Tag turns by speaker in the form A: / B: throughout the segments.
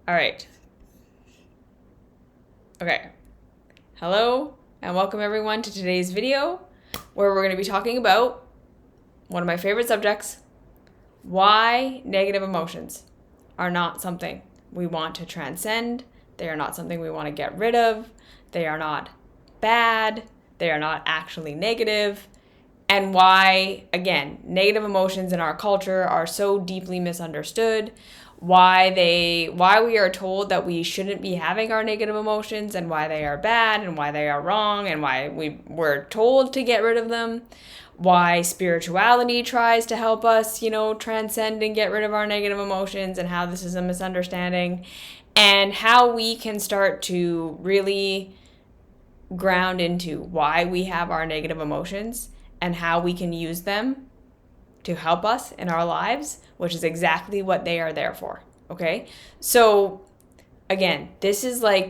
A: All right. Okay. Hello and welcome everyone to today's video where we're going to be talking about one of my favorite subjects, why negative emotions are not something we want to transcend. They are not something we want to get rid of. They are not bad. They are not actually negative. And why, again, negative emotions in our culture are so deeply misunderstood, why we are told that we shouldn't be having our negative emotions, and why they are bad and why they are wrong, and why we're told to get rid of them, why spirituality tries to help us, transcend and get rid of our negative emotions, and how this is a misunderstanding, and how we can start to really ground into why we have our negative emotions and how we can use them to help us in our lives, which is exactly what they are there for. Okay? So again, this is a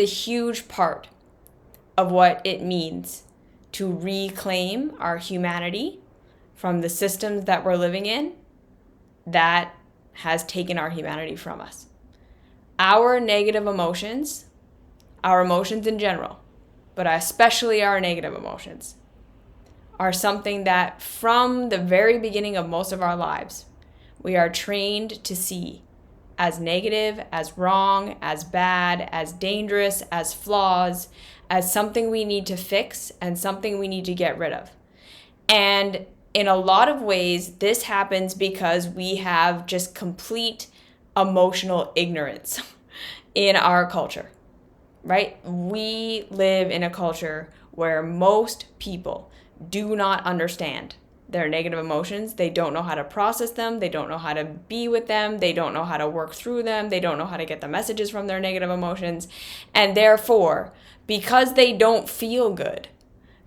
A: huge part of what it means to reclaim our humanity from the systems that we're living in that has taken our humanity from us. Our negative emotions, our emotions in general, but especially our negative emotions, are something that from the very beginning of most of our lives, we are trained to see as negative, as wrong, as bad, as dangerous, as flaws, as something we need to fix and something we need to get rid of. And in a lot of ways, this happens because we have just complete emotional ignorance in our culture. Right? We live in a culture where most people do not understand their negative emotions. They don't know how to process them. They don't know how to be with them. They don't know how to work through them. They don't know how to get the messages from their negative emotions. And therefore, because they don't feel good,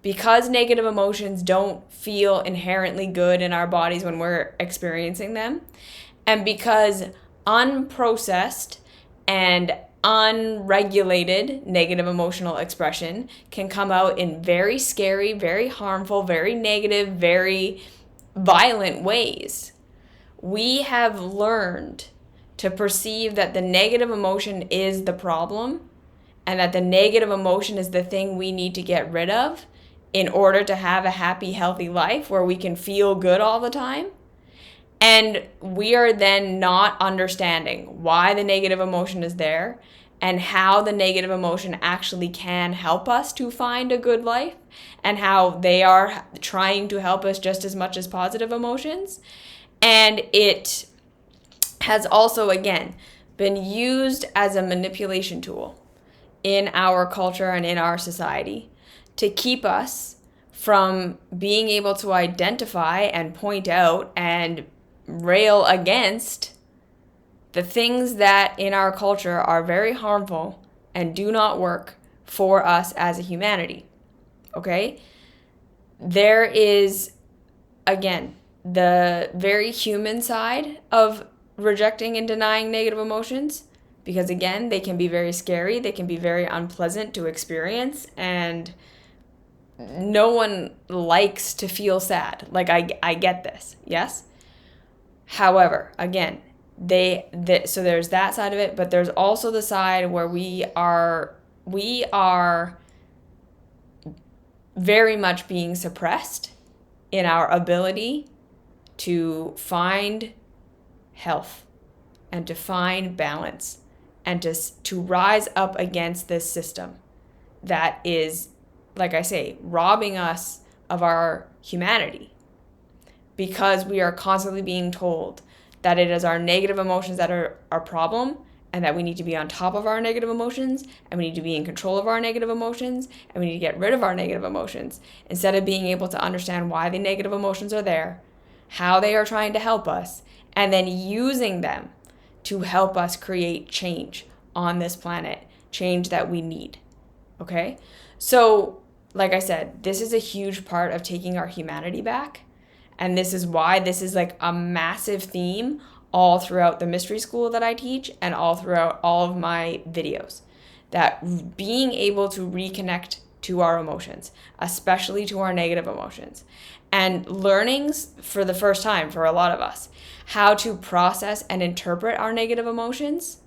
A: because negative emotions don't feel inherently good in our bodies when we're experiencing them, and because unprocessed and unregulated negative emotional expression can come out in very scary, very harmful, very negative, very violent ways, we have learned to perceive that the negative emotion is the problem and that the negative emotion is the thing we need to get rid of in order to have a happy, healthy life where we can feel good all the time. And we are then not understanding why the negative emotion is there and how the negative emotion actually can help us to find a good life and how they are trying to help us just as much as positive emotions. And it has also, again, been used as a manipulation tool in our culture and in our society to keep us from being able to identify and point out and rail against the things that in our culture are very harmful and do not work for us as a humanity. Okay? There is, again, the very human side of rejecting and denying negative emotions, because again, they can be very scary, they can be very unpleasant to experience, and no one likes to feel sad. Like, I get this, yes? However, again, so there's that side of it, but there's also the side where we are very much being suppressed in our ability to find health and to find balance and to rise up against this system that is, like I say, robbing us of our humanity, because we are constantly being told that it is our negative emotions that are our problem and that we need to be on top of our negative emotions and we need to be in control of our negative emotions and we need to get rid of our negative emotions, instead of being able to understand why the negative emotions are there, how they are trying to help us, and then using them to help us create change on this planet, change that we need. Okay? So, like I said, this is a huge part of taking our humanity back. And this is why this is like a massive theme all throughout the mystery school that I teach and all throughout all of my videos. That being able to reconnect to our emotions, especially to our negative emotions, and learnings for the first time for a lot of us, how to process and interpret our negative emotions,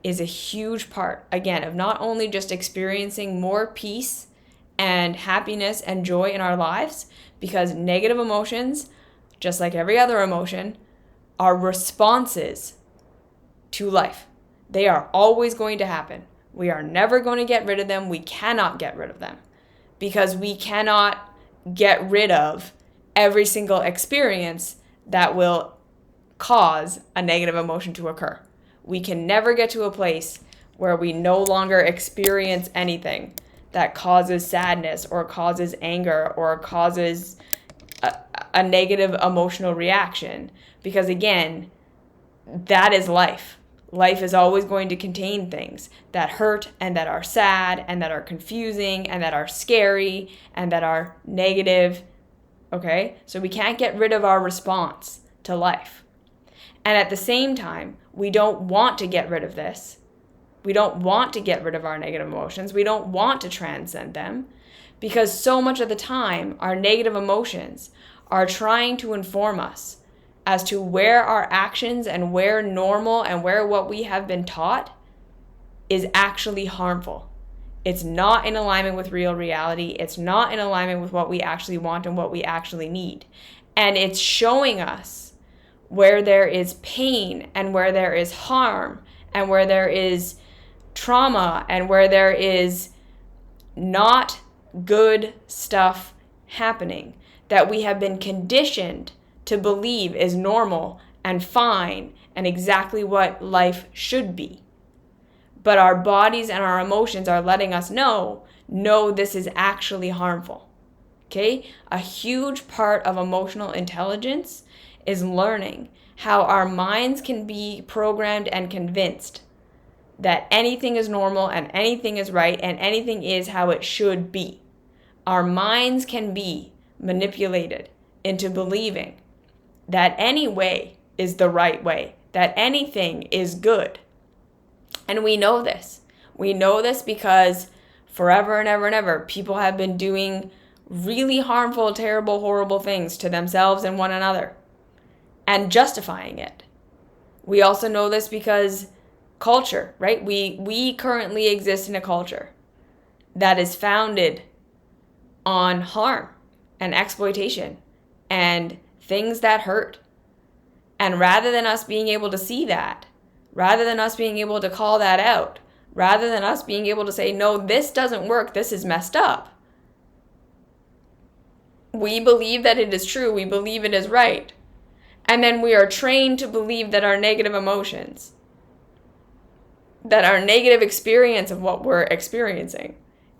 A: is a huge part, again, of not only just experiencing more peace and happiness and joy in our lives, because negative emotions, just like every other emotion, are responses to life. They are always going to happen. We are never going to get rid of them. We cannot get rid of them because we cannot get rid of every single experience that will cause a negative emotion to occur. We can never get to a place where we no longer experience anything that causes sadness or causes anger or causes a negative emotional reaction. Because again, that is life. Life is always going to contain things that hurt and that are sad and that are confusing and that are scary and that are negative. Okay? So we can't get rid of our response to life. And at the same time, we don't want to get rid of this. We don't want to get rid of our negative emotions. We don't want to transcend them because so much of the time, our negative emotions are trying to inform us as to where our actions and where normal and where what we have been taught is actually harmful. It's not in alignment with real reality. It's not in alignment with what we actually want and what we actually need. And it's showing us where there is pain and where there is harm and where there is trauma and where there is not good stuff happening that we have been conditioned to believe is normal and fine and exactly what life should be. But our bodies and our emotions are letting us know, no, this is actually harmful. Okay? A huge part of emotional intelligence is learning how our minds can be programmed and convinced that anything is normal and anything is right and anything is how it should be. Our minds can be manipulated into believing that any way is the right way, that anything is good. And we know this. We know this because forever and ever and ever, people have been doing really harmful, terrible, horrible things to themselves and one another and justifying it. We also know this because culture, right? We currently exist in a culture that is founded on harm and exploitation and things that hurt. And rather than us being able to see that, rather than us being able to call that out, rather than us being able to say, no, this doesn't work, this is messed up, we believe that it is true, we believe it is right. And then we are trained to believe that our negative emotions, that our negative experience of what we're experiencing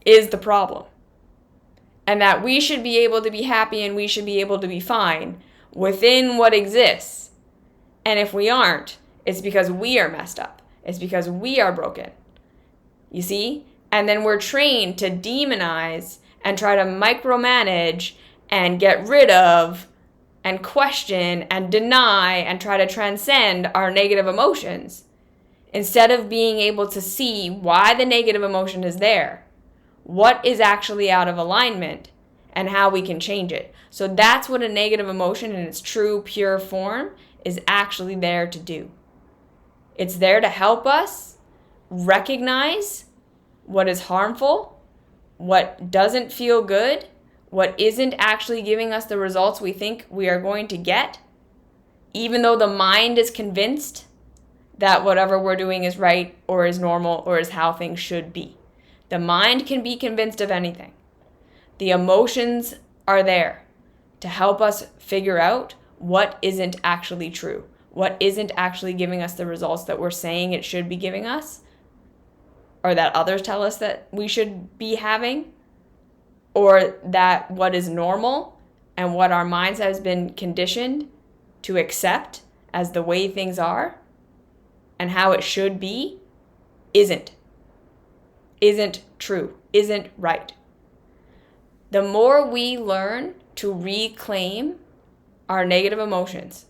A: is the problem. And that we should be able to be happy and we should be able to be fine within what exists. And if we aren't, it's because we are messed up. It's because we are broken. You see? And then we're trained to demonize and try to micromanage and get rid of and question and deny and try to transcend our negative emotions instead of being able to see why the negative emotion is there, what is actually out of alignment, and how we can change it. So that's what a negative emotion in its true, pure form is actually there to do. It's there to help us recognize what is harmful, what doesn't feel good, what isn't actually giving us the results we think we are going to get, even though the mind is convinced that whatever we're doing is right or is normal or is how things should be. The mind can be convinced of anything. The emotions are there to help us figure out what isn't actually true, what isn't actually giving us the results that we're saying it should be giving us, or that others tell us that we should be having, or that what is normal and what our minds has been conditioned to accept as the way things are and how it should be isn't true, isn't right. The more we learn to reclaim our negative emotions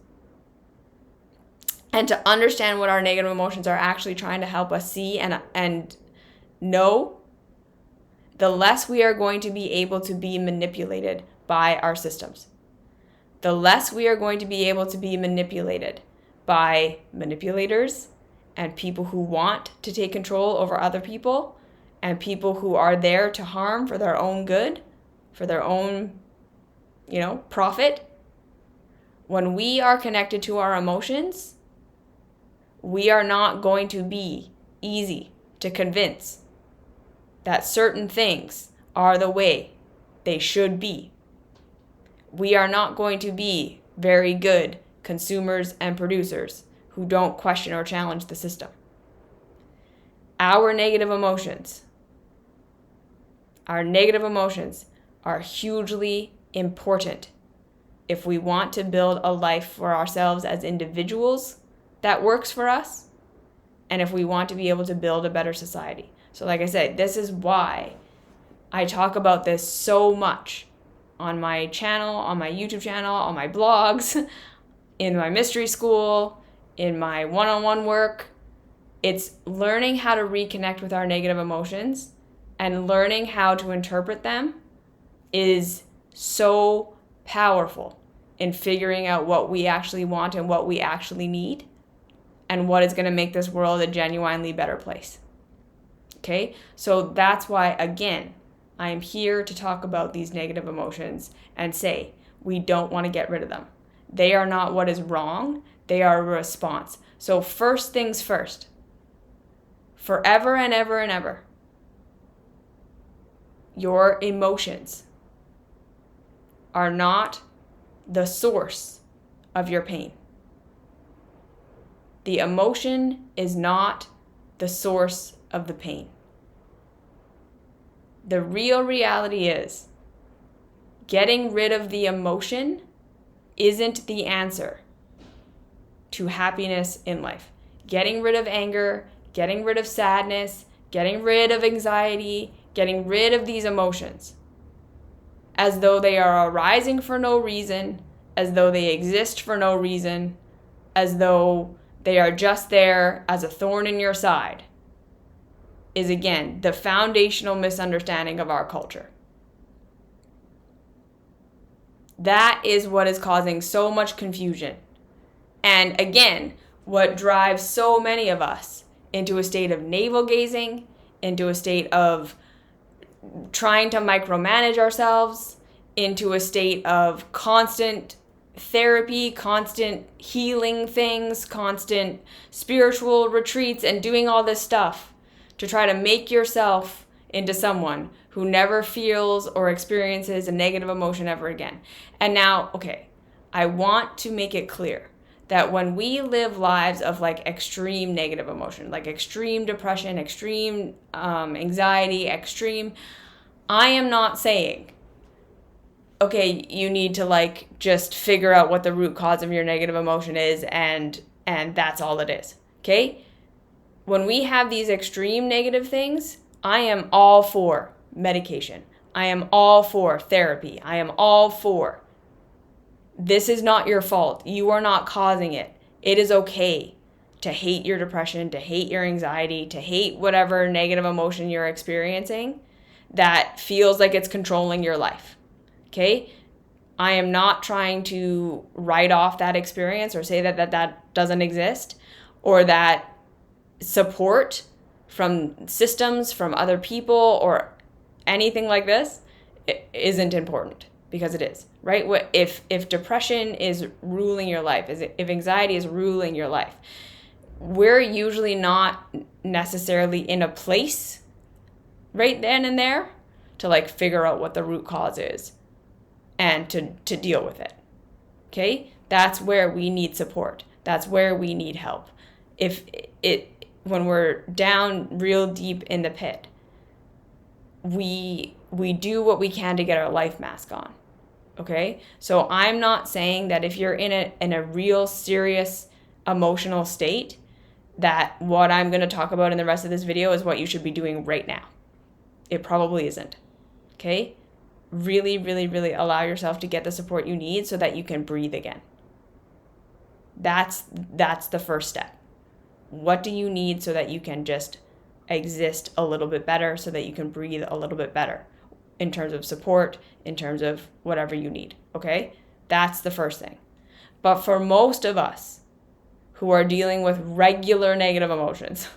A: and to understand what our negative emotions are actually trying to help us see and know, the less we are going to be able to be manipulated by our systems. The less we are going to be able to be manipulated by manipulators and people who want to take control over other people and people who are there to harm for their own good, for their own, profit. When we are connected to our emotions, we are not going to be easy to convince that certain things are the way they should be. We are not going to be very good consumers and producers who don't question or challenge the system. Our negative emotions are hugely important if we want to build a life for ourselves as individuals that works for us, and if we want to be able to build a better society. So like I said, this is why I talk about this so much on my channel, on my YouTube channel, on my blogs, in my mystery school, in my one-on-one work. It's learning how to reconnect with our negative emotions and learning how to interpret them is so powerful in figuring out what we actually want and what we actually need and what is going to make this world a genuinely better place. Okay? So that's why, again, I am here to talk about these negative emotions and say we don't want to get rid of them. They are not what is wrong. They are a response. So first things first, forever and ever and ever, your emotions are not the source of your pain. The emotion is not the source of the pain. The real reality is getting rid of the emotion isn't the answer to happiness in life. Getting rid of anger, getting rid of sadness, getting rid of anxiety, getting rid of these emotions as though they are arising for no reason, as though they exist for no reason, as though they are just there as a thorn in your side, is again the foundational misunderstanding of our culture. That is what is causing so much confusion. And again, what drives so many of us into a state of navel gazing, into a state of trying to micromanage ourselves, into a state of constant therapy, constant healing things, constant spiritual retreats, and doing all this stuff to try to make yourself into someone who never feels or experiences a negative emotion ever again. And now, okay, I want to make it clear that when we live lives of like extreme negative emotion, like extreme depression, extreme anxiety, I am not saying, okay, you need to like just figure out what the root cause of your negative emotion is and that's all it is, okay? When we have these extreme negative things, I am all for medication. I am all for therapy. I am all for. This is not your fault. You are not causing it. It is okay to hate your depression, to hate your anxiety, to hate whatever negative emotion you're experiencing that feels like it's controlling your life. Okay? I am not trying to write off that experience or say that doesn't exist, or that support from systems, from other people, or anything like this isn't important, because it is, right? If depression is ruling your life, if anxiety is ruling your life, we're usually not necessarily in a place right then and there to like figure out what the root cause is and to deal with it. Okay? That's where we need support. That's where we need help. When we're down real deep in the pit, we do what we can to get our life mask on. Okay? So I'm not saying that if you're in a real serious emotional state, that what I'm going to talk about in the rest of this video is what you should be doing right now. It probably isn't. Okay? Really, really, really allow yourself to get the support you need so that you can breathe again. That's the first step. What do you need so that you can just exist a little bit better so that you can breathe a little bit better in terms of support, in terms of whatever you need, okay? That's the first thing. But for most of us who are dealing with regular negative emotions,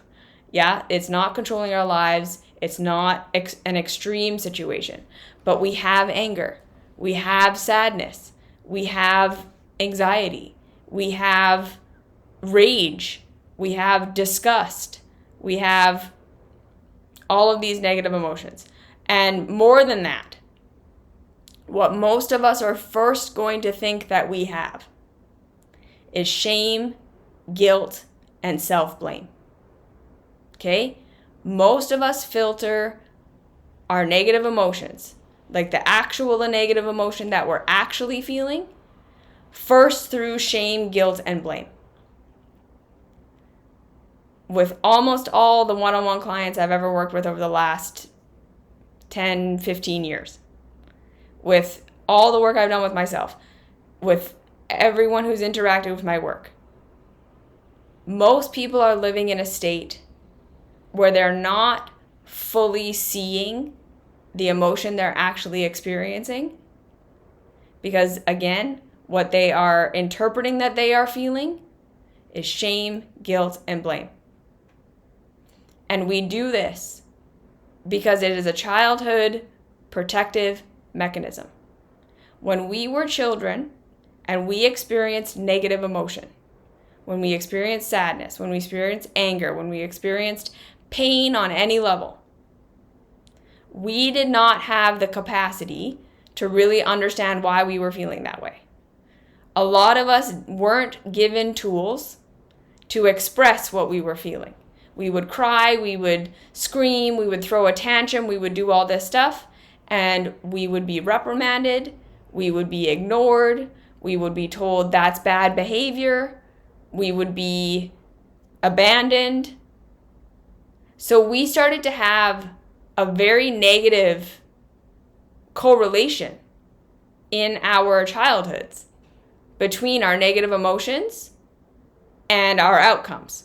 A: yeah, it's not controlling our lives, it's not an extreme situation, but we have anger, we have sadness, we have anxiety, we have rage, we have disgust, we have all of these negative emotions. And more than that, what most of us are first going to think that we have is shame, guilt, and self-blame. Okay? Most of us filter our negative emotions, like the actual negative emotion that we're actually feeling, first through shame, guilt, and blame. With almost all the one-on-one clients I've ever worked with over the last 10, 15 years, with all the work I've done with myself, with everyone who's interacted with my work, most people are living in a state where they're not fully seeing the emotion they're actually experiencing. Because again, what they are interpreting that they are feeling is shame, guilt, and blame. And we do this because it is a childhood protective mechanism. When we were children and we experienced negative emotion, when we experienced sadness, when we experienced anger, when we experienced pain on any level, we did not have the capacity to really understand why we were feeling that way. A lot of us weren't given tools to express what we were feeling. We would cry, we would scream, we would throw a tantrum, we would do all this stuff, and we would be reprimanded, we would be ignored, we would be told that's bad behavior, we would be abandoned. So we started to have a very negative correlation in our childhoods between our negative emotions and our outcomes.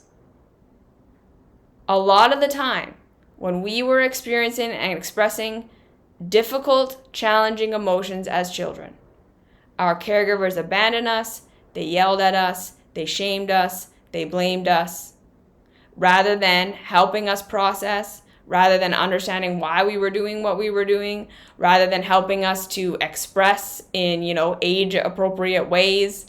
A: A lot of the time, when we were experiencing and expressing difficult, challenging emotions as children, our caregivers abandoned us, they yelled at us, they shamed us, they blamed us, rather than helping us process, rather than understanding why we were doing what we were doing, rather than helping us to express in, age-appropriate ways.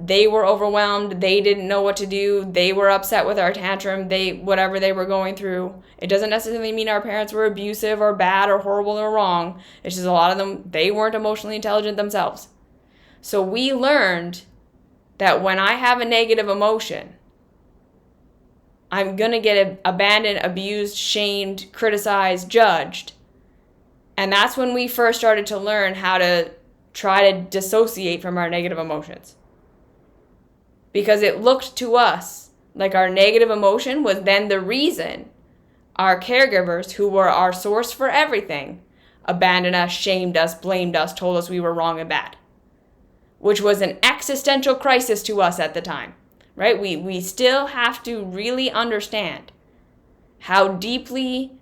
A: They were overwhelmed. They didn't know what to do. They were upset with our tantrum. Whatever they were going through. It doesn't necessarily mean our parents were abusive or bad or horrible or wrong. It's just a lot of them, they weren't emotionally intelligent themselves. So we learned that when I have a negative emotion, I'm going to get abandoned, abused, shamed, criticized, judged. And that's when we first started to learn how to try to dissociate from our negative emotions. Because it looked to us like our negative emotion was then the reason our caregivers, who were our source for everything, abandoned us, shamed us, blamed us, told us we were wrong and bad. Which was an existential crisis to us at the time, right? We still have to really understand how deeply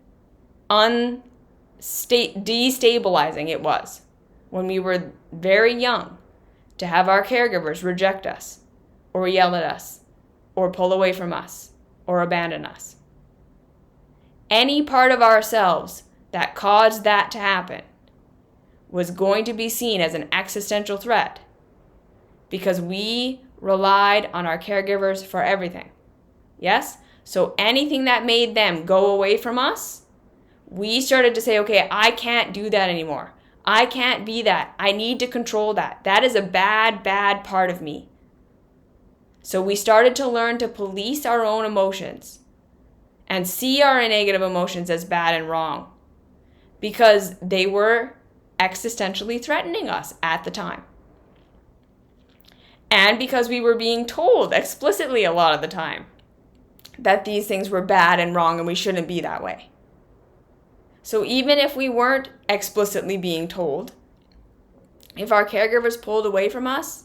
A: destabilizing it was when we were very young to have our caregivers reject us, or yell at us, or pull away from us, or abandon us. Any part of ourselves that caused that to happen was going to be seen as an existential threat because we relied on our caregivers for everything. Yes? So anything that made them go away from us, we started to say, okay, I can't do that anymore. I can't be that. I need to control that. That is a bad, bad part of me. So we started to learn to police our own emotions and see our negative emotions as bad and wrong because they were existentially threatening us at the time. And because we were being told explicitly a lot of the time that these things were bad and wrong and we shouldn't be that way. So even if we weren't explicitly being told, if our caregivers pulled away from us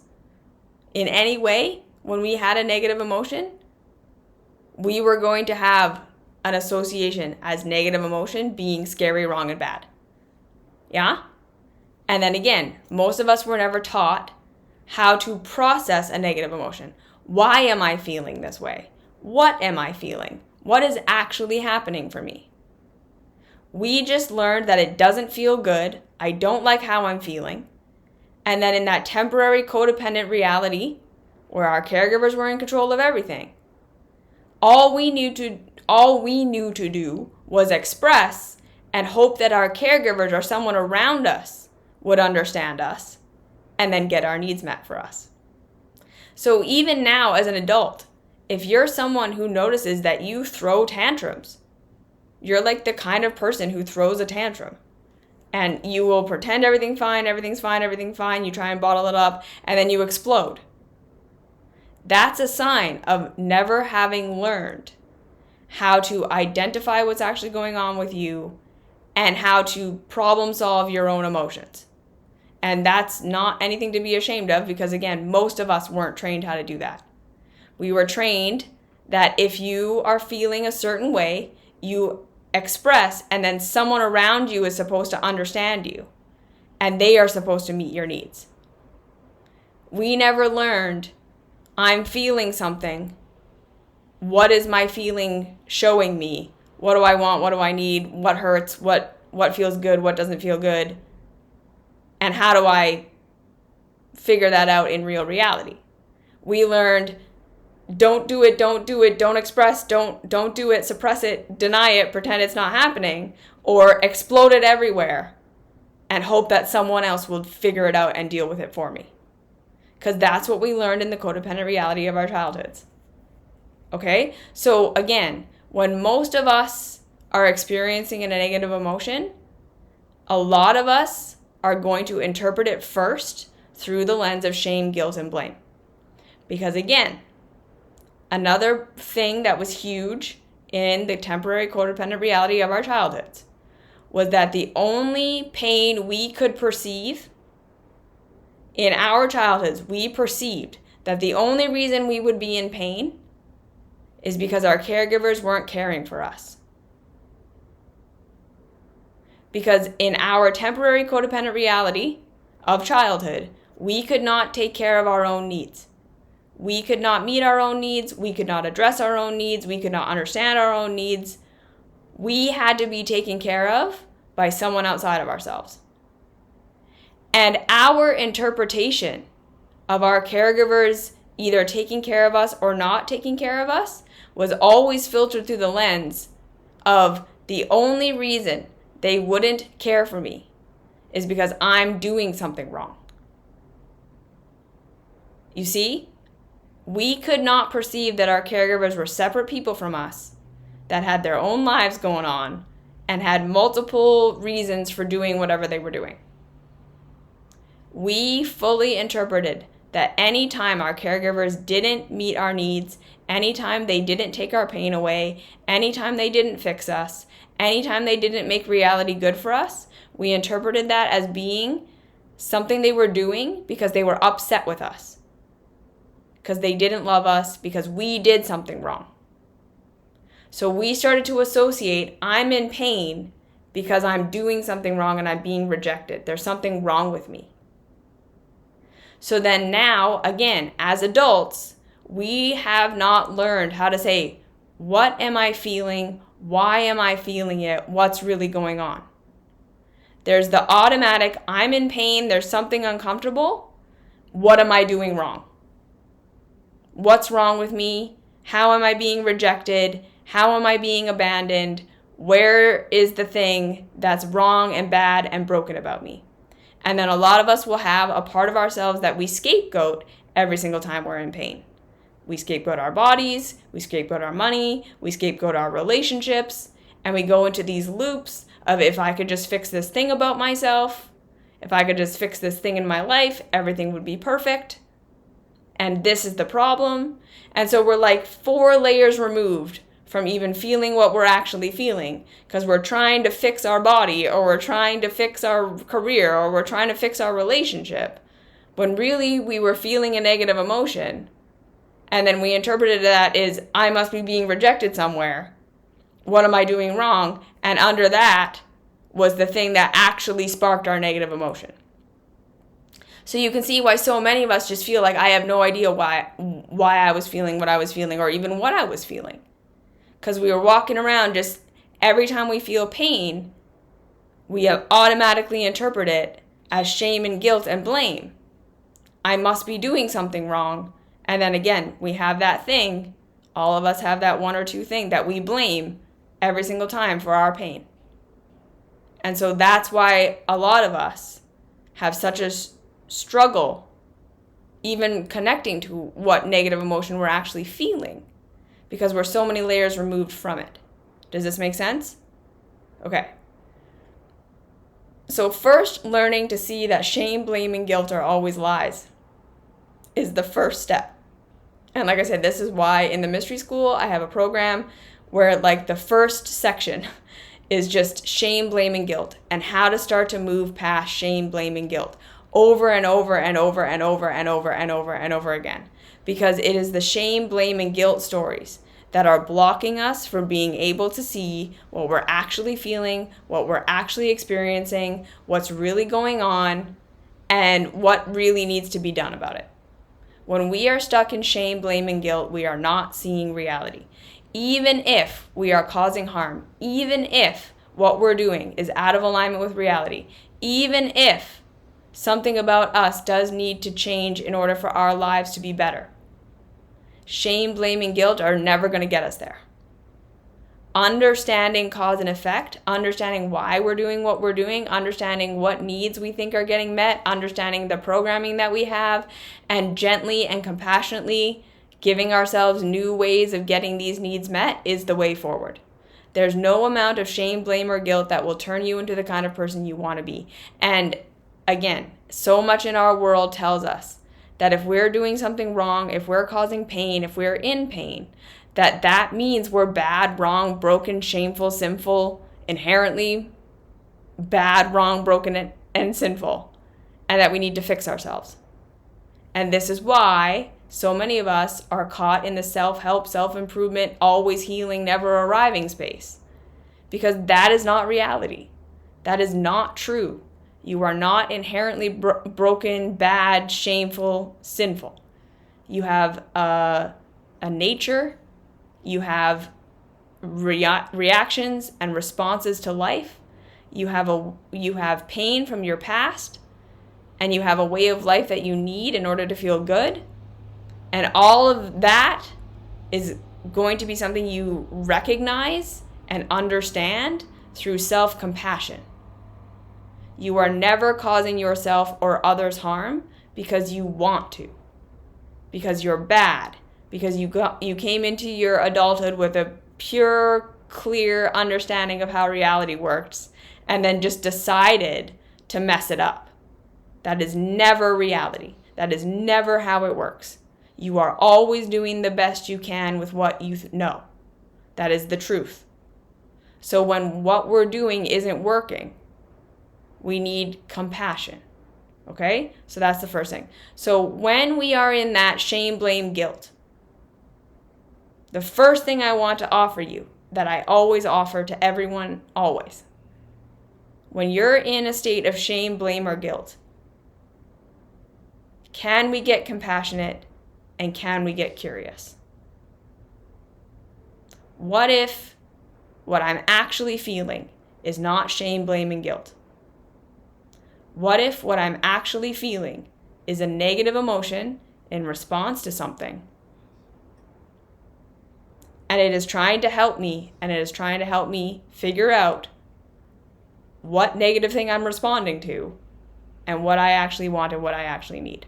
A: in any way when we had a negative emotion, we were going to have an association as negative emotion being scary, wrong, and bad. Yeah? And then again, most of us were never taught how to process a negative emotion. Why am I feeling this way? What am I feeling? What is actually happening for me? We just learned that it doesn't feel good. I don't like how I'm feeling. And then in that temporary codependent reality where our caregivers were in control of everything, all we knew to do was express and hope that our caregivers or someone around us would understand us and then get our needs met for us. So even now as an adult, if you're someone who notices that you throw tantrums, you're like the kind of person who throws a tantrum. And you will pretend everything's fine, you try and bottle it up, and then you explode. That's a sign of never having learned how to identify what's actually going on with you and how to problem solve your own emotions. And that's not anything to be ashamed of because, again, most of us weren't trained how to do that. We were trained that if you are feeling a certain way, you express, and then someone around you is supposed to understand you, and they are supposed to meet your needs. We never learned, I'm feeling something. What is my feeling showing me? What do I want? What do I need? What hurts? What feels good? What doesn't feel good? And how do I figure that out in real reality? We learned, don't do it, don't express, don't do it, suppress it, deny it, pretend it's not happening, or explode it everywhere and hope that someone else will figure it out and deal with it for me. Because that's what we learned in the codependent reality of our childhoods. Okay? So again, when most of us are experiencing a negative emotion, a lot of us are going to interpret it first through the lens of shame, guilt, and blame. Because again, another thing that was huge in the temporary codependent reality of our childhoods was that the only pain we could perceive in our childhoods, we perceived that the only reason we would be in pain is because our caregivers weren't caring for us. Because in our temporary codependent reality of childhood, we could not take care of our own needs. We could not meet our own needs. We could not address our own needs. We could not understand our own needs. We had to be taken care of by someone outside of ourselves. And our interpretation of our caregivers either taking care of us or not taking care of us was always filtered through the lens of the only reason they wouldn't care for me is because I'm doing something wrong. You see? We could not perceive that our caregivers were separate people from us that had their own lives going on and had multiple reasons for doing whatever they were doing. We fully interpreted that anytime our caregivers didn't meet our needs, anytime they didn't take our pain away, anytime they didn't fix us, anytime they didn't make reality good for us, we interpreted that as being something they were doing because they were upset with us. Because they didn't love us, because we did something wrong. So we started to associate, I'm in pain because I'm doing something wrong and I'm being rejected. There's something wrong with me. So then now, again, as adults, we have not learned how to say, what am I feeling? Why am I feeling it? What's really going on? There's the automatic, I'm in pain, there's something uncomfortable. What am I doing wrong? What's wrong with me? How am I being rejected? How am I being abandoned? Where is the thing that's wrong and bad and broken about me? And then a lot of us will have a part of ourselves that we scapegoat every single time we're in pain. We scapegoat our bodies, we scapegoat our money, we scapegoat our relationships, and we go into these loops of if I could just fix this thing about myself, if I could just fix this thing in my life, everything would be perfect. And this is the problem. And so we're like 4 layers removed from even feeling what we're actually feeling because we're trying to fix our body or we're trying to fix our career or we're trying to fix our relationship when really we were feeling a negative emotion. And then we interpreted that as I must be being rejected somewhere. what am I doing wrong? And under that was the thing that actually sparked our negative emotion. So you can see why so many of us just feel like I have no idea why I was feeling what I was feeling, or even what I was feeling. Because we were walking around just every time we feel pain, we have automatically interpret it as shame and guilt and blame. I must be doing something wrong. And then again, we have that thing, all of us have that one or two thing that we blame every single time for our pain. And so that's why a lot of us have such a struggle even connecting to what negative emotion we're actually feeling, because we're so many layers removed from it. Does this make sense? Okay. So first, learning to see that shame, blame, and guilt are always lies is the first step. And like I said, this is why in the mystery school, I have a program where like the first section is just shame, blame, and guilt, and how to start to move past shame, blame, and guilt over and over and over and over and over and over and over again. Because it is the shame, blame, and guilt stories that are blocking us from being able to see what we're actually feeling, what we're actually experiencing, what's really going on, and what really needs to be done about it. When we are stuck in shame, blame, and guilt, we are not seeing reality. Even if we are causing harm, even if what we're doing is out of alignment with reality, even if something about us does need to change in order for our lives to be better, shame, blame, and guilt are never going to get us there. Understanding cause and effect, understanding why we're doing what we're doing, understanding what needs we think are getting met, understanding the programming that we have, and gently and compassionately giving ourselves new ways of getting these needs met is the way forward. There's no amount of shame, blame, or guilt that will turn you into the kind of person you want to be. And again, so much in our world tells us that if we're doing something wrong, if we're causing pain, if we're in pain, that means we're bad, wrong, broken, shameful, sinful, inherently bad, wrong, broken, and sinful, and that we need to fix ourselves. And this is why so many of us are caught in the self-help, self-improvement, always healing, never arriving space. Because that is not reality. That is not true. You are not inherently broken, bad, shameful, sinful. You have a nature. You have reactions and responses to life. You have pain from your past, and you have a way of life that you need in order to feel good. And all of that is going to be something you recognize and understand through self-compassion. You are never causing yourself or others harm because you want to, because you're bad, because you came into your adulthood with a pure, clear understanding of how reality works and then just decided to mess it up. That is never reality. That is never how it works. You are always doing the best you can with what you know. That is the truth. So when what we're doing isn't working, we need compassion. Okay? So that's the first thing. So when we are in that shame, blame, guilt, the first thing I want to offer you, that I always offer to everyone, always, when you're in a state of shame, blame, or guilt, can we get compassionate and can we get curious? What if what I'm actually feeling is not shame, blame, and guilt? What if what I'm actually feeling is a negative emotion in response to something? And it is trying to help me, and it is trying to help me figure out what negative thing I'm responding to and what I actually want and what I actually need.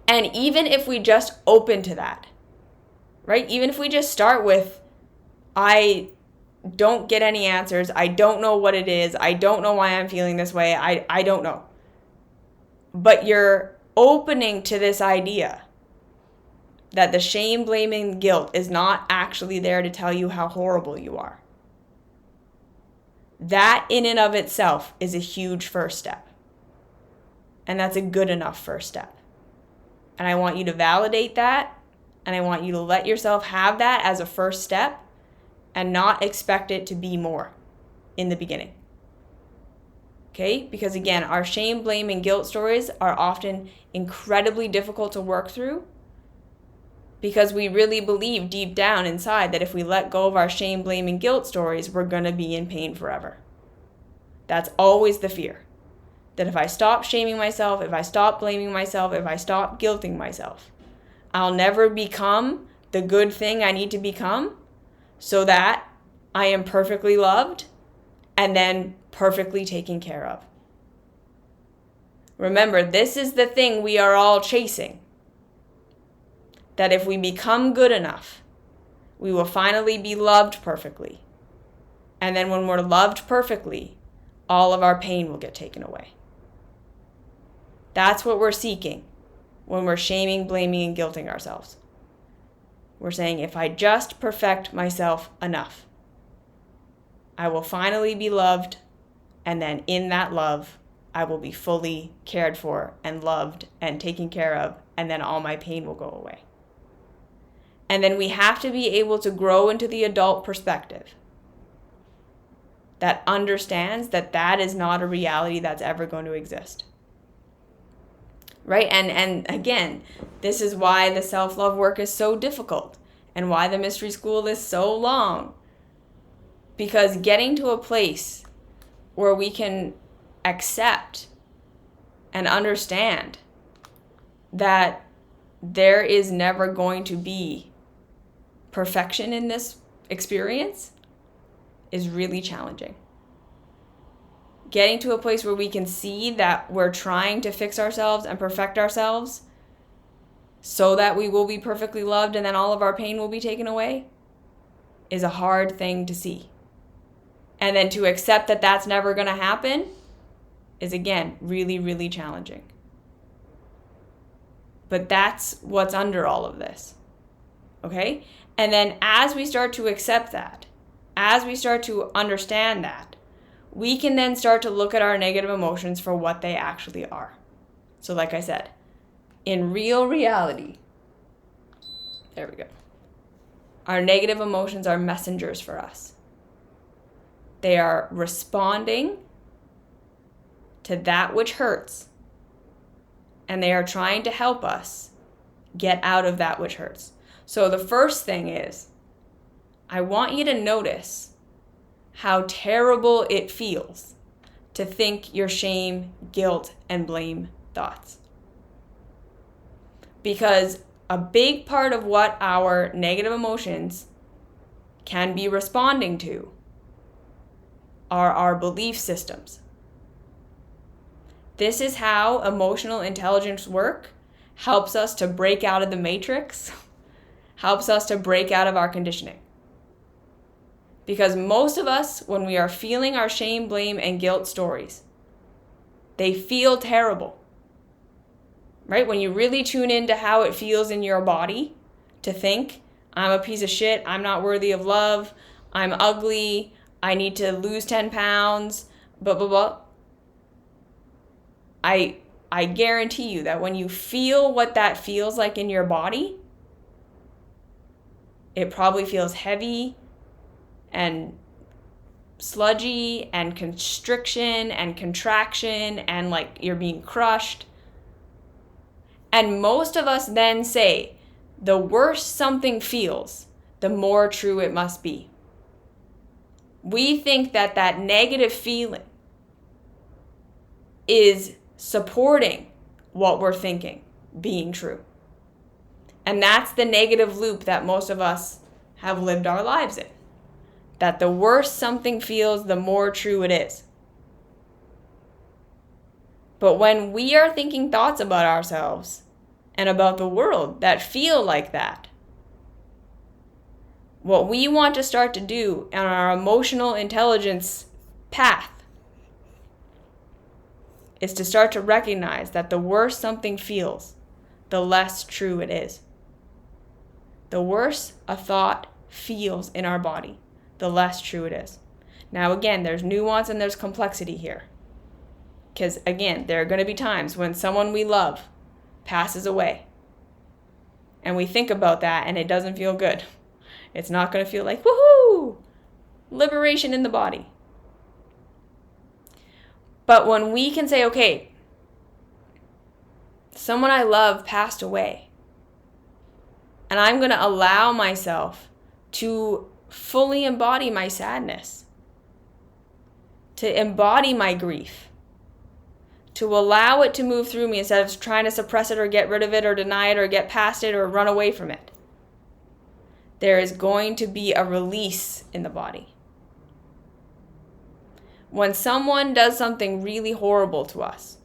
A: And even if we just open to that, right? Even if we just start with, I don't get any answers. I don't know what it is. I don't know why I'm feeling this way. I don't know. But you're opening to this idea that the shame, blame, and guilt is not actually there to tell you how horrible you are. That in and of itself is a huge first step. And that's a good enough first step. And I want you to validate that. And I want you to let yourself have that as a first step. and not expect it to be more in the beginning. Okay? Because again, our shame, blame, and guilt stories are often incredibly difficult to work through because we really believe deep down inside that if we let go of our shame, blame, and guilt stories, we're going to be in pain forever. That's always the fear. That if I stop shaming myself, if I stop blaming myself, if I stop guilting myself, I'll never become the good thing I need to become so that I am perfectly loved and then perfectly taken care of. Remember, this is the thing we are all chasing. That if we become good enough, we will finally be loved perfectly. And then when we're loved perfectly, all of our pain will get taken away. That's what we're seeking when we're shaming, blaming, and guilting ourselves. We're saying, if I just perfect myself enough, I will finally be loved, and then in that love, I will be fully cared for and loved and taken care of, and then all my pain will go away. And then we have to be able to grow into the adult perspective that understands that that is not a reality that's ever going to exist. Right? And again, this is why the self-love work is so difficult and why the mystery school is so long. Because getting to a place where we can accept and understand that there is never going to be perfection in this experience is really challenging. Getting to a place where we can see that we're trying to fix ourselves and perfect ourselves so that we will be perfectly loved and then all of our pain will be taken away is a hard thing to see. And then to accept that that's never going to happen is, again, really, really challenging. But that's what's under all of this. Okay? And then as we start to accept that, as we start to understand that, we can then start to look at our negative emotions for what they actually are. So like I said, in real reality, there we go. Our negative emotions are messengers for us. They are responding to that which hurts, and they are trying to help us get out of that which hurts. So the first thing is, I want you to notice how terrible it feels to think your shame, guilt, and blame thoughts. Because a big part of what our negative emotions can be responding to are our belief systems. This is how emotional intelligence work helps us to break out of the matrix, helps us to break out of our conditioning. Because most of us, when we are feeling our shame, blame, and guilt stories, they feel terrible. Right? When you really tune into how it feels in your body to think, I'm a piece of shit, I'm not worthy of love, I'm ugly, I need to lose 10 pounds, blah, blah, blah. I guarantee you that when you feel what that feels like in your body, it probably feels heavy and sludgy and constriction and contraction and like you're being crushed. And most of us then say, the worse something feels, the more true it must be. We think that that negative feeling is supporting what we're thinking being true. And that's the negative loop that most of us have lived our lives in. That the worse something feels, the more true it is. But when we are thinking thoughts about ourselves and about the world that feel like that, what we want to start to do on our emotional intelligence path is to start to recognize that the worse something feels, the less true it is. The worse a thought feels in our body, the less true it is. Now again, there's nuance and there's complexity here. Because again, there are going to be times when someone we love passes away. And we think about that and it doesn't feel good. It's not going to feel like, woohoo! liberation in the body. But when we can say, okay, someone I love passed away, and I'm going to allow myself to fully embody my sadness, to embody my grief, to allow it to move through me instead of trying to suppress it or get rid of it or deny it or get past it or run away from it. There is going to be a release in the body. When someone does something really horrible to us,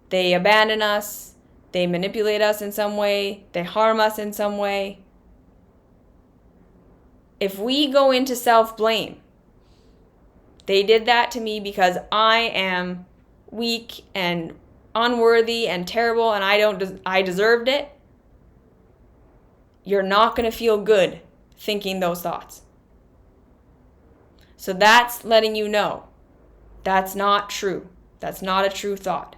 A: they abandon us, they manipulate us in some way, they harm us in some way. If we go into self-blame, they did that to me because I am weak and unworthy and terrible and I deserved it, you're not going to feel good thinking those thoughts. So that's letting you know that's not true. That's not a true thought.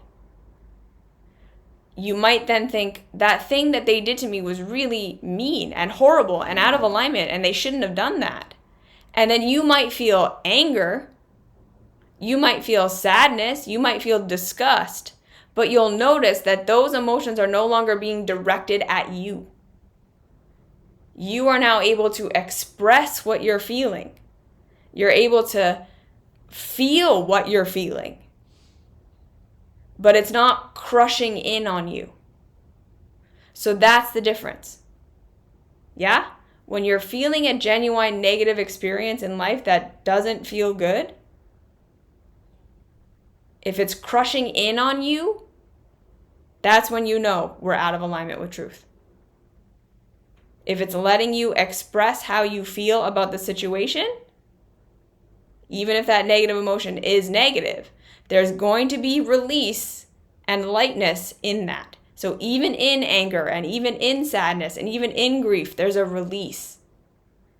A: You might then think that thing that they did to me was really mean and horrible and out of alignment and they shouldn't have done that. And then you might feel anger, you might feel sadness, you might feel disgust, but you'll notice that those emotions are no longer being directed at you. You are now able to express what you're feeling. You're able to feel what you're feeling. But it's not crushing in on you. So that's the difference. Yeah? When you're feeling a genuine negative experience in life that doesn't feel good, if it's crushing in on you, that's when you know we're out of alignment with truth. If it's letting you express how you feel about the situation, even if that negative emotion is negative, there's going to be release and lightness in that. So even in anger and even in sadness and even in grief, there's a release.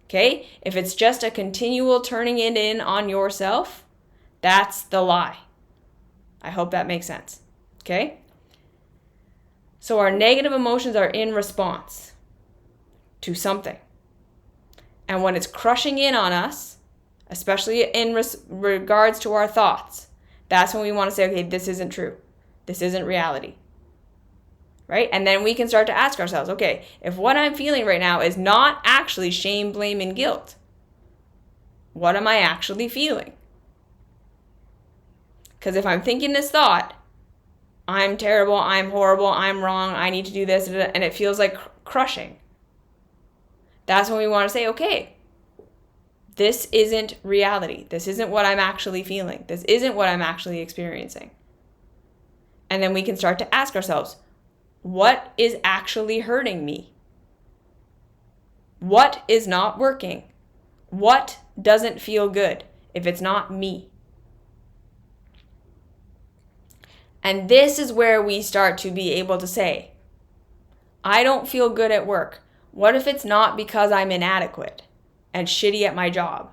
A: Okay? If it's just a continual turning it in on yourself, that's the lie. I hope that makes sense. Okay? So our negative emotions are in response to something. And when it's crushing in on us, especially in regards to our thoughts, that's when we want to say, okay, this isn't true. This isn't reality. Right? And then we can start to ask ourselves, okay, if what I'm feeling right now is not actually shame, blame, and guilt, what am I actually feeling? Because if I'm thinking this thought, I'm terrible, I'm horrible, I'm wrong, I need to do this, and it feels like crushing, that's when we want to say, okay, this isn't reality. This isn't what I'm actually feeling. This isn't what I'm actually experiencing. And then we can start to ask ourselves, what is actually hurting me? What is not working? What doesn't feel good if it's not me? And this is where we start to be able to say, I don't feel good at work. What if it's not because I'm inadequate and shitty at my job?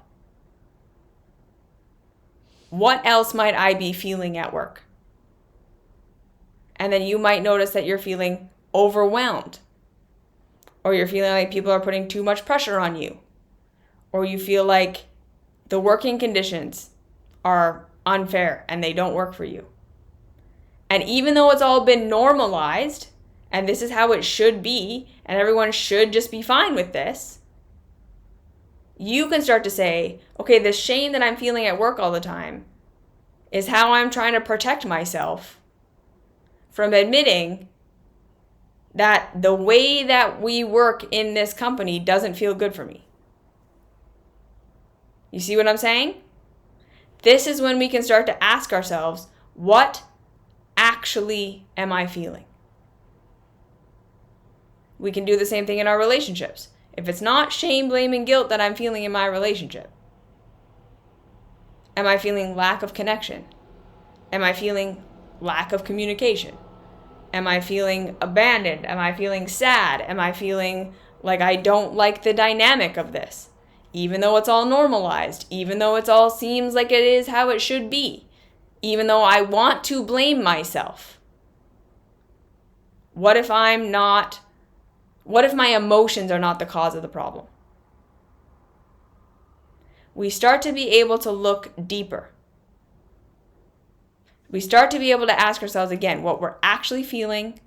A: What else might I be feeling at work? And then you might notice that you're feeling overwhelmed, or you're feeling like people are putting too much pressure on you, or you feel like the working conditions are unfair and they don't work for you. And even though it's all been normalized, and this is how it should be, and everyone should just be fine with this, you can start to say, okay, the shame that I'm feeling at work all the time is how I'm trying to protect myself from admitting that the way that we work in this company doesn't feel good for me. You see what I'm saying? This is when we can start to ask ourselves, what actually am I feeling? We can do the same thing in our relationships. If it's not shame, blame, and guilt that I'm feeling in my relationship, am I feeling lack of connection? Am I feeling lack of communication? Am I feeling abandoned? Am I feeling sad? Am I feeling like I don't like the dynamic of this? Even though it's all normalized, even though it all seems like it is how it should be, even though I want to blame myself. What if my emotions are not the cause of the problem? we start to be able to look deeper. We start to be able to ask ourselves again what we're actually feeling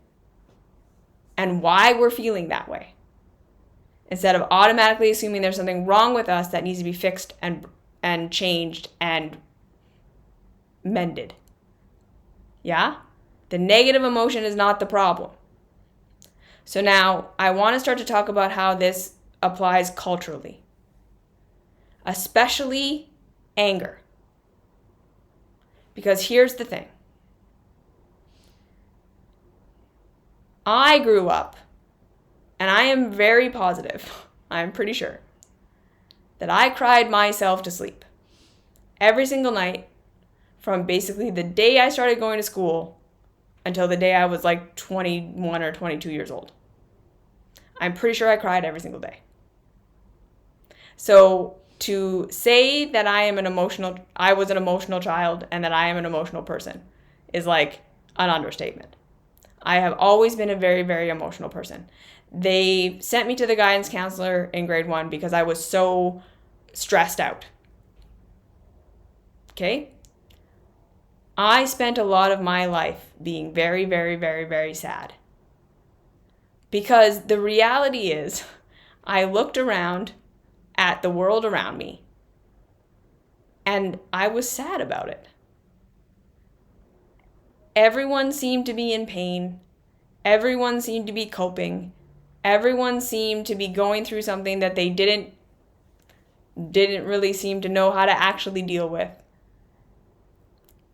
A: and why we're feeling that way, instead of automatically assuming there's something wrong with us that needs to be fixed and changed and mended. Yeah? The negative emotion is not the problem. So now I want to start to talk about how this applies culturally, especially anger. Because here's the thing. I grew up, and I am very positive, I'm pretty sure, that I cried myself to sleep every single night from basically the day I started going to school until the day I was like 21 or 22 years old. I'm pretty sure I cried every single day. So to say that I was an emotional child and that I am an emotional person is like an understatement. I have always been a very, very emotional person. They sent me to the guidance counselor in grade 1 because I was so stressed out. Okay? I spent a lot of my life being very, very, very, very sad. Because the reality is, I looked around at the world around me and I was sad about it. Everyone seemed to be in pain. Everyone seemed to be coping. Everyone seemed to be going through something that they didn't really seem to know how to actually deal with.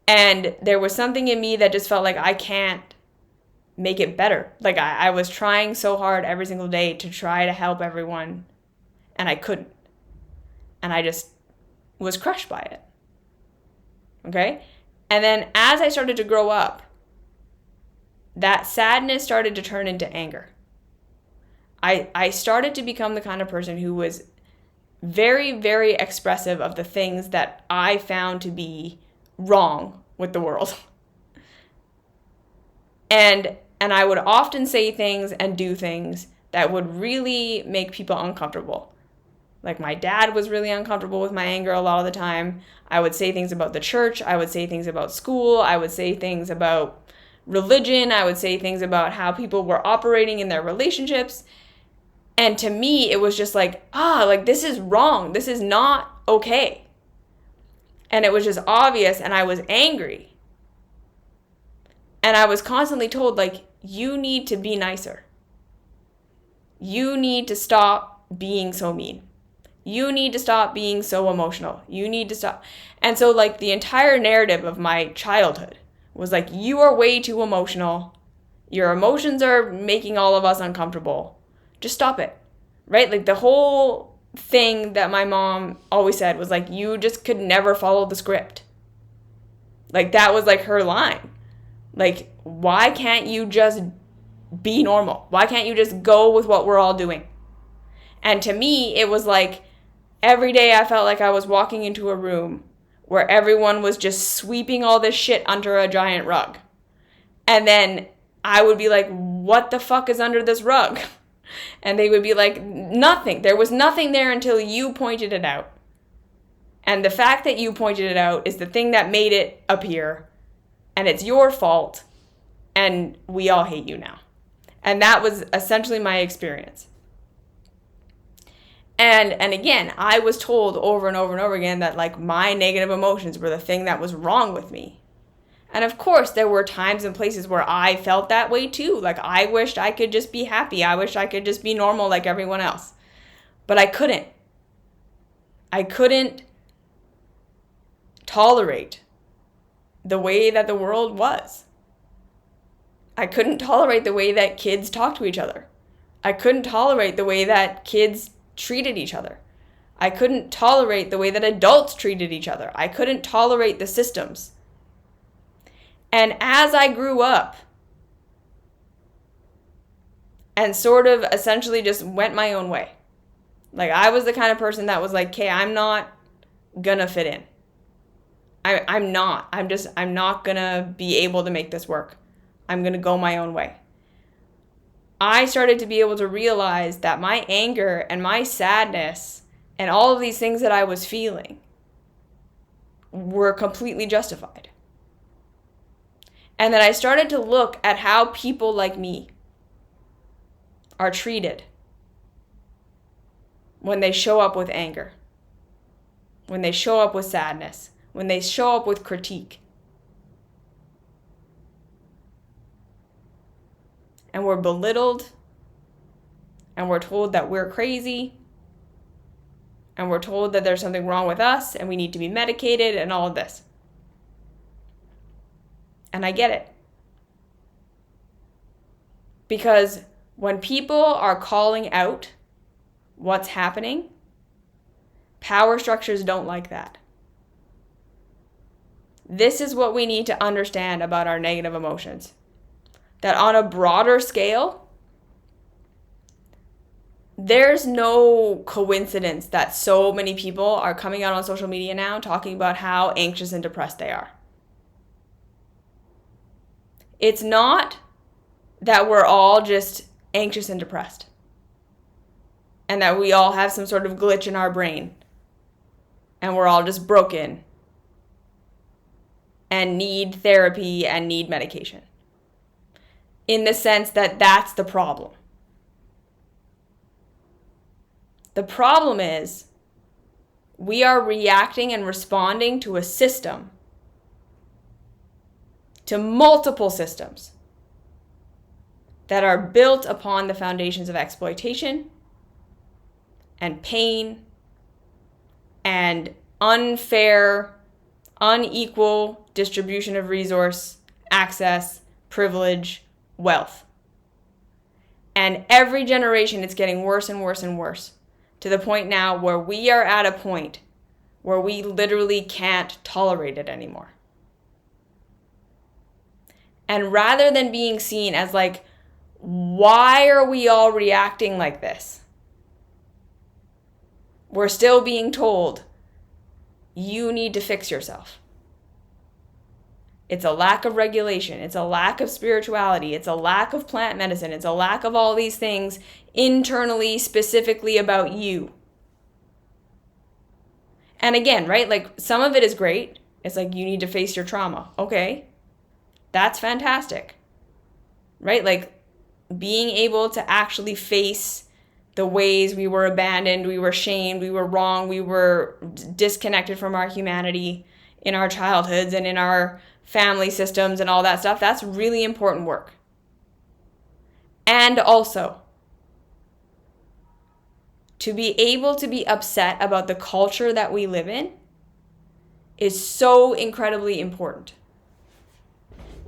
A: And there was something in me that just felt like I can't make it better. Like I was trying so hard every single day to try to help everyone, and I couldn't. And I just was crushed by it. Okay? And then as I started to grow up, that sadness started to turn into anger. I started to become the kind of person who was very, very expressive of the things that I found to be wrong with the world. And I would often say things and do things that would really make people uncomfortable. Like my dad was really uncomfortable with my anger a lot of the time. I would say things about the church. I would say things about school. I would say things about religion. I would say things about how people were operating in their relationships. And to me, it was just like, this is wrong. This is not okay. And it was just obvious, and I was angry. And I was constantly told, like, you need to be nicer. You need to stop being so mean. You need to stop being so emotional. You need to stop. And so, like, the entire narrative of my childhood was like, you are way too emotional. Your emotions are making all of us uncomfortable. Just stop it. Right? Like, the whole thing that my mom always said was like, you just could never follow the script. Like, that was like her line. Like, why can't you just be normal? Why can't you just go with what we're all doing? And to me, it was like every day I felt like I was walking into a room where everyone was just sweeping all this shit under a giant rug. And then I would be like, what the fuck is under this rug? And they would be like, nothing. There was nothing there until you pointed it out. And the fact that you pointed it out is the thing that made it appear. And it's your fault. And we all hate you now. And that was essentially my experience. And again, I was told over and over and over again that like my negative emotions were the thing that was wrong with me. And of course, there were times and places where I felt that way too. Like I wished I could just be happy. I wished I could just be normal like everyone else. But I couldn't. I couldn't tolerate the way that the world was. I couldn't tolerate the way that kids talk to each other. I couldn't tolerate the way that kids treated each other. I couldn't tolerate the way that adults treated each other. I couldn't tolerate the systems. And as I grew up and sort of essentially just went my own way, like I was the kind of person that was like, okay, I'm not gonna fit in. I'm not gonna be able to make this work. I'm gonna go my own way. I started to be able to realize that my anger and my sadness and all of these things that I was feeling were completely justified. And then I started to look at how people like me are treated when they show up with anger, when they show up with sadness, when they show up with critique. And we're belittled, and we're told that we're crazy, and we're told that there's something wrong with us, and we need to be medicated, and all of this. And I get it. Because when people are calling out what's happening, power structures don't like that. This is what we need to understand about our negative emotions. That on a broader scale, there's no coincidence that so many people are coming out on social media now talking about how anxious and depressed they are. It's not that we're all just anxious and depressed, and that we all have some sort of glitch in our brain, and we're all just broken and need therapy and need medication. In the sense that that's the problem. The problem is we are reacting and responding to a system, to multiple systems that are built upon the foundations of exploitation and pain and unfair, unequal distribution of resource, access, privilege, wealth. And every generation it's getting worse and worse and worse, to the point now where we are at a point where we literally can't tolerate it anymore. And rather than being seen as like, why are we all reacting like this? We're still being told, you need to fix yourself. It's a lack of regulation. It's a lack of spirituality. It's a lack of plant medicine. It's a lack of all these things internally, specifically about you. And again, right, like some of it is great. It's like you need to face your trauma. Okay, that's fantastic. Right, like being able to actually face the ways we were abandoned, we were shamed, we were wrong, we were disconnected from our humanity in our childhoods and in our family systems and all that stuff. That's really important work. And also, to be able to be upset about the culture that we live in is so incredibly important.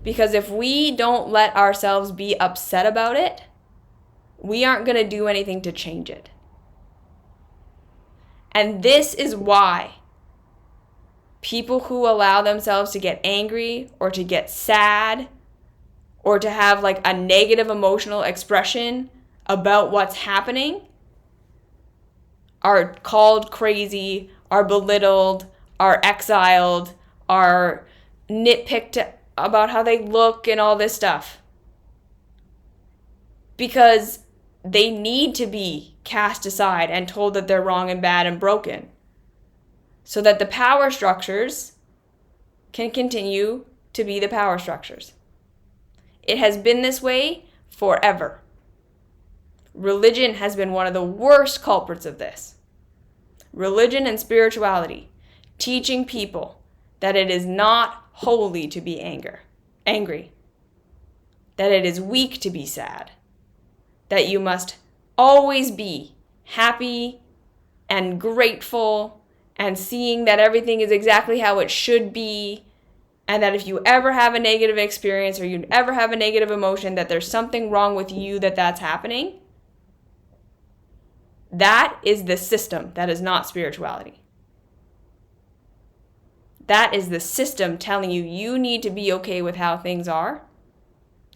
A: Because if we don't let ourselves be upset about it, we aren't going to do anything to change it. And this is why people who allow themselves to get angry or to get sad or to have like a negative emotional expression about what's happening are called crazy, are belittled, are exiled, are nitpicked about how they look and all this stuff. Because they need to be cast aside and told that they're wrong and bad and broken, so that the power structures can continue to be the power structures. It has been this way forever. Religion has been one of the worst culprits of this. Religion and spirituality, teaching people that it is not holy to be angry, that it is weak to be sad, that you must always be happy and grateful and seeing that everything is exactly how it should be, and that if you ever have a negative experience or you ever have a negative emotion, that there's something wrong with you that's happening. That is the system. That is not spirituality. That is the system telling you you need to be okay with how things are.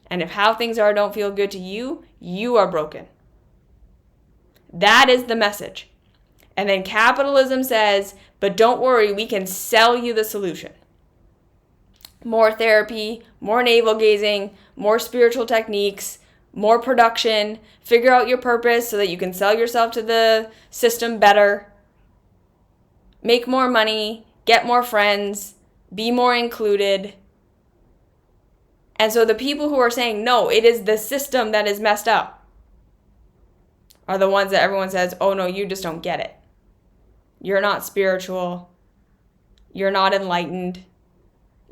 A: And if how things are don't feel good to you, you are broken. That is the message. And then capitalism says, but don't worry, we can sell you the solution. More therapy, more navel gazing, more spiritual techniques, more production, figure out your purpose so that you can sell yourself to the system better. make more money, get more friends, be more included. And so the people who are saying, no, it is the system that is messed up, are the ones that everyone says, oh no, you just don't get it. You're not spiritual. You're not enlightened.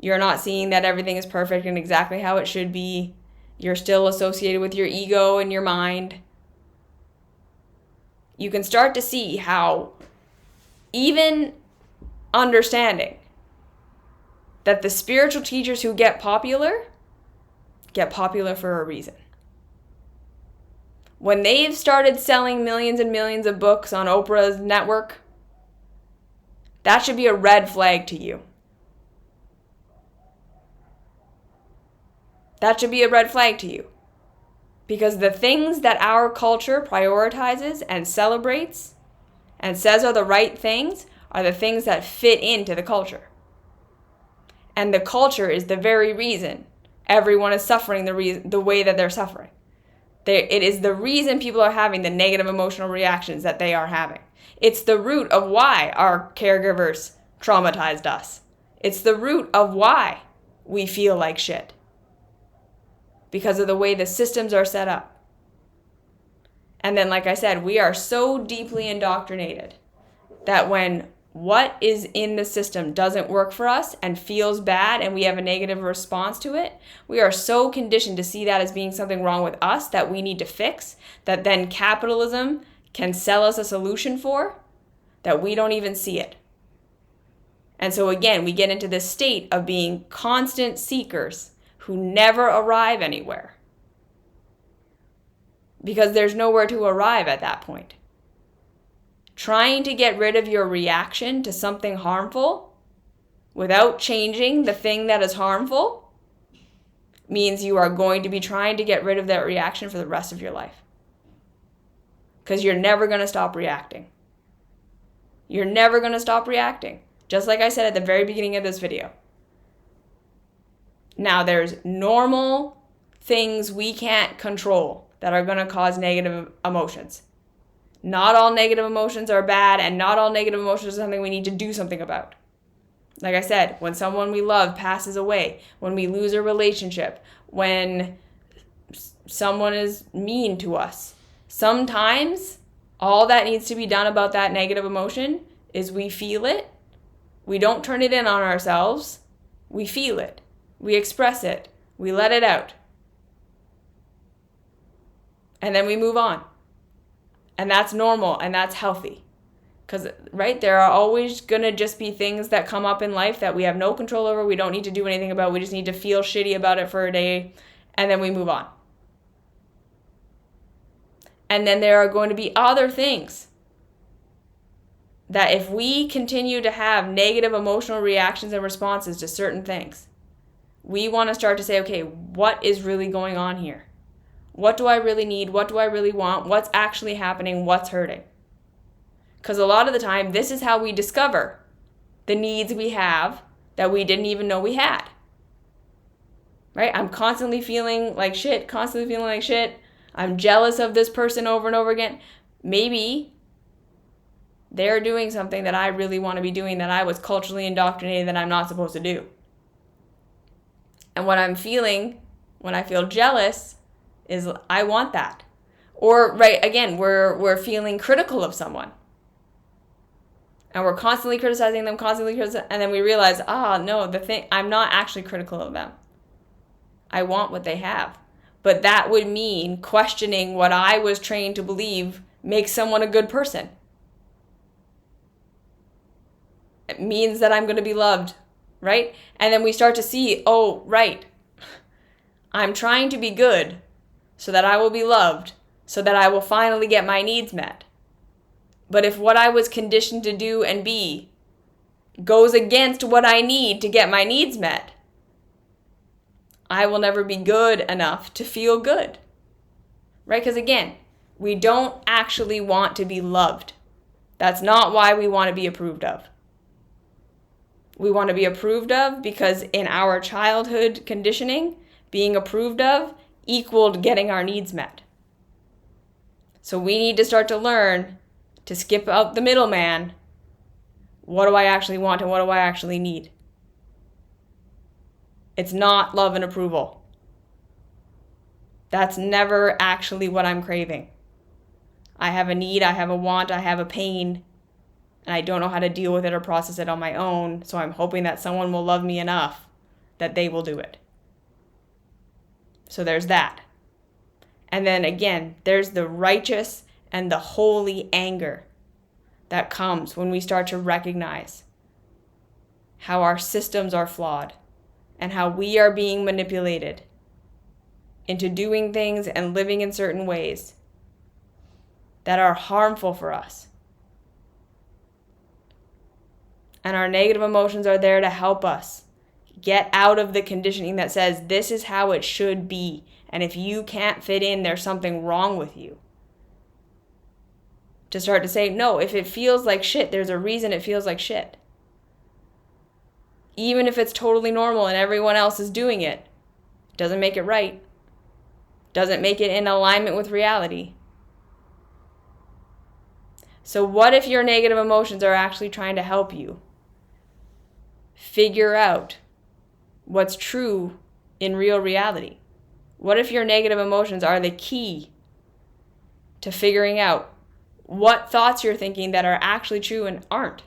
A: You're not seeing that everything is perfect and exactly how it should be. You're still associated with your ego and your mind. You can start to see how even understanding that the spiritual teachers who get popular for a reason. When they've started selling millions and millions of books on Oprah's network, that should be a red flag to you. That should be a red flag to you. Because the things that our culture prioritizes and celebrates and says are the right things are the things that fit into the culture. And the culture is the very reason everyone is suffering the way that they're suffering. It is the reason people are having the negative emotional reactions that they are having. It's the root of why our caregivers traumatized us. It's the root of why we feel like shit. Because of the way the systems are set up. And then, like I said, we are so deeply indoctrinated that when what is in the system doesn't work for us and feels bad and we have a negative response to it, we are so conditioned to see that as being something wrong with us that we need to fix, that then capitalism can sell us a solution for, that we don't even see it. And so again, we get into this state of being constant seekers who never arrive anywhere. Because there's nowhere to arrive at that point. Trying to get rid of your reaction to something harmful without changing the thing that is harmful means you are going to be trying to get rid of that reaction for the rest of your life. Because you're never going to stop reacting. You're never going to stop reacting. Just like I said at the very beginning of this video. Now, there's normal things we can't control that are going to cause negative emotions. Not all negative emotions are bad, and not all negative emotions are something we need to do something about. Like I said, when someone we love passes away, when we lose a relationship, when someone is mean to us, sometimes all that needs to be done about that negative emotion is we feel it. We don't turn it in on ourselves. We feel it. We express it. We let it out. And then we move on. And that's normal and that's healthy. Because, right, there are always going to just be things that come up in life that we have no control over. We don't need to do anything about. We just need to feel shitty about it for a day. And then we move on. And then there are going to be other things that if we continue to have negative emotional reactions and responses to certain things, we want to start to say, okay, what is really going on here? What do I really need? What do I really want? What's actually happening? What's hurting? Because a lot of the time, this is how we discover the needs we have that we didn't even know we had. Right? I'm constantly feeling like shit, I'm jealous of this person over and over again. Maybe they're doing something that I really want to be doing that I was culturally indoctrinated that I'm not supposed to do. And what I'm feeling when I feel jealous is I want that. Or, right, again, we're feeling critical of someone. And we're constantly criticizing them, and then we realize, no, I'm not actually critical of them. I want what they have. But that would mean questioning what I was trained to believe makes someone a good person. It means that I'm going to be loved, right? And then we start to see, oh, right, I'm trying to be good so that I will be loved, so that I will finally get my needs met. But if what I was conditioned to do and be goes against what I need to get my needs met, I will never be good enough to feel good. Right? Because again, we don't actually want to be loved. That's not why we want to be approved of. We want to be approved of because in our childhood conditioning, being approved of equaled getting our needs met. So we need to start to learn to skip out the middleman. What do I actually want and what do I actually need? It's not love and approval. That's never actually what I'm craving. I have a need, I have a want, I have a pain, and I don't know how to deal with it or process it on my own, so I'm hoping that someone will love me enough that they will do it. So there's that. And then again, there's the righteous and the holy anger that comes when we start to recognize how our systems are flawed and how we are being manipulated into doing things and living in certain ways that are harmful for us. And our negative emotions are there to help us get out of the conditioning that says this is how it should be. And if you can't fit in, there's something wrong with you. To start to say, no, if it feels like shit, there's a reason it feels like shit. Even if it's totally normal and everyone else is doing it, doesn't make it right. Doesn't make it in alignment with reality. So what if your negative emotions are actually trying to help you figure out what's true in real reality? What if your negative emotions are the key to figuring out what thoughts you're thinking that are actually true and aren't?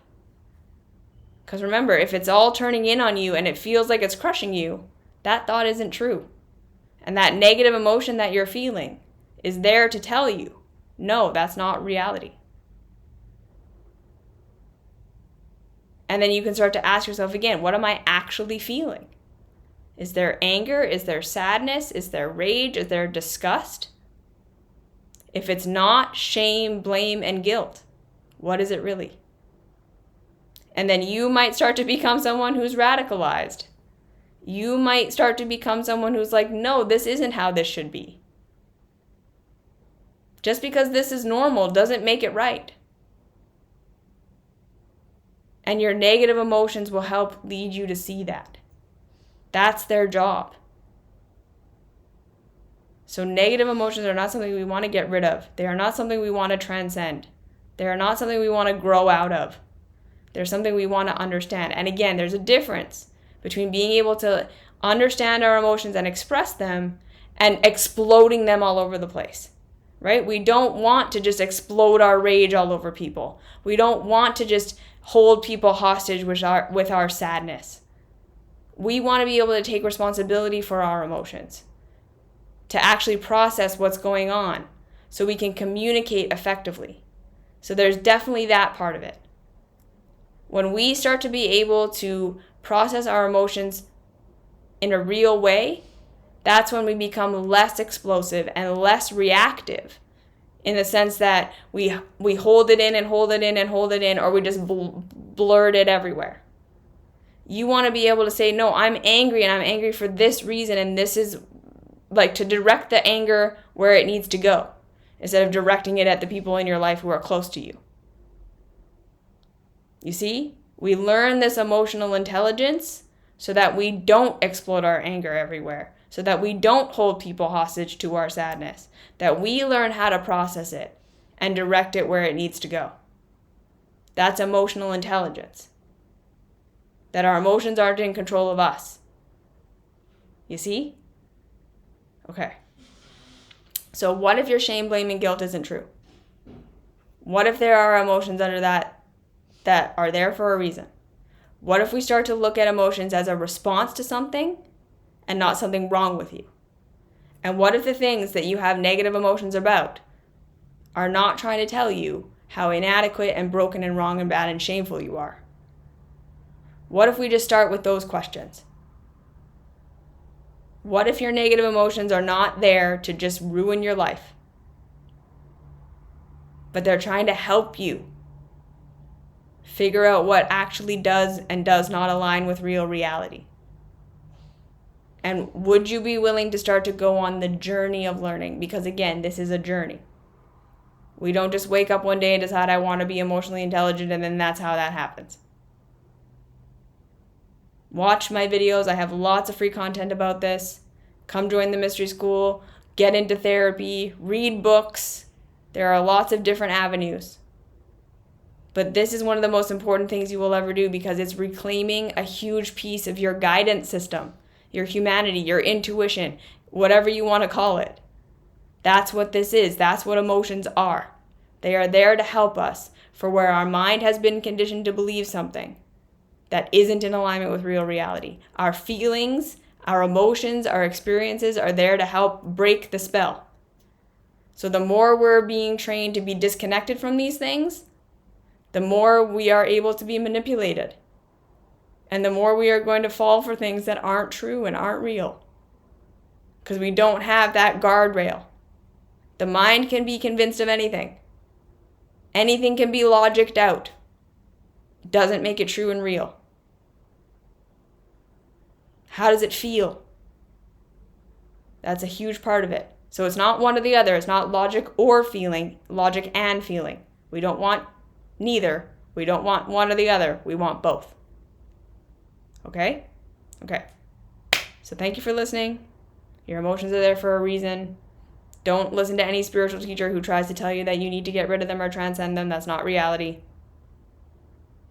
A: Because remember, if it's all turning in on you and it feels like it's crushing you, that thought isn't true. And that negative emotion that you're feeling is there to tell you, no, that's not reality. And then you can start to ask yourself again, what am I actually feeling? Is there anger? Is there sadness? Is there rage? Is there disgust? If it's not shame, blame, and guilt, what is it really? And then you might start to become someone who's radicalized. You might start to become someone who's like, no, this isn't how this should be. Just because this is normal doesn't make it right. And your negative emotions will help lead you to see that. That's their job. So negative emotions are not something we want to get rid of. They are not something we want to transcend. They are not something we want to grow out of. They're something we want to understand. And again, there's a difference between being able to understand our emotions and express them and exploding them all over the place, right? We don't want to just explode our rage all over people. We don't want to just hold people hostage with our sadness. We want to be able to take responsibility for our emotions, to actually process what's going on so we can communicate effectively. So there's definitely that part of it. When we start to be able to process our emotions in a real way, that's when we become less explosive and less reactive, in the sense that we hold it in and hold it in and hold it in, or we just blurt it everywhere. You want to be able to say, no, I'm angry and I'm angry for this reason, and this is like to direct the anger where it needs to go, instead of directing it at the people in your life who are close to you. You see, we learn this emotional intelligence so that we don't explode our anger everywhere, so that we don't hold people hostage to our sadness, that we learn how to process it and direct it where it needs to go. That's emotional intelligence. That our emotions aren't in control of us. You see? Okay. So what if your shame, blame, and guilt isn't true? What if there are emotions under that are there for a reason? What if we start to look at emotions as a response to something and not something wrong with you? And what if the things that you have negative emotions about are not trying to tell you how inadequate and broken and wrong and bad and shameful you are? What if we just start with those questions? What if your negative emotions are not there to just ruin your life, but they're trying to help you figure out what actually does and does not align with real reality? And would you be willing to start to go on the journey of learning? Because again, this is a journey. We don't just wake up one day and decide I want to be emotionally intelligent and then that's how that happens. Watch my videos. I have lots of free content about this. Come join the mystery school. Get into therapy. Read books. There are lots of different avenues. But this is one of the most important things you will ever do, because it's reclaiming a huge piece of your guidance system, your humanity, your intuition, whatever you want to call it. That's what this is. That's what emotions are. They are there to help us for where our mind has been conditioned to believe something that isn't in alignment with real reality. Our feelings, our emotions, our experiences are there to help break the spell. So the more we're being trained to be disconnected from these things, the more we are able to be manipulated. And the more we are going to fall for things that aren't true and aren't real. Because we don't have that guardrail. The mind can be convinced of anything. Anything can be logicked out. It doesn't make it true and real. How does it feel? That's a huge part of it. So it's not one or the other. It's not logic or feeling, logic and feeling. We don't want neither. We don't want one or the other. We want both. Okay? Okay. So thank you for listening. Your emotions are there for a reason. Don't listen to any spiritual teacher who tries to tell you that you need to get rid of them or transcend them. That's not reality.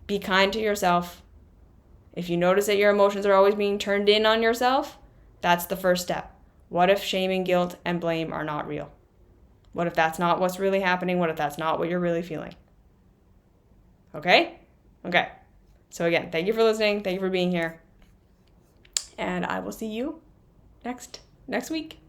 A: Be kind to yourself. If you notice that your emotions are always being turned in on yourself, that's the first step. What if shame and guilt and blame are not real? What if that's not what's really happening? What if that's not what you're really feeling? Okay? Okay. So again, thank you for listening. Thank you for being here. And I will see you next week.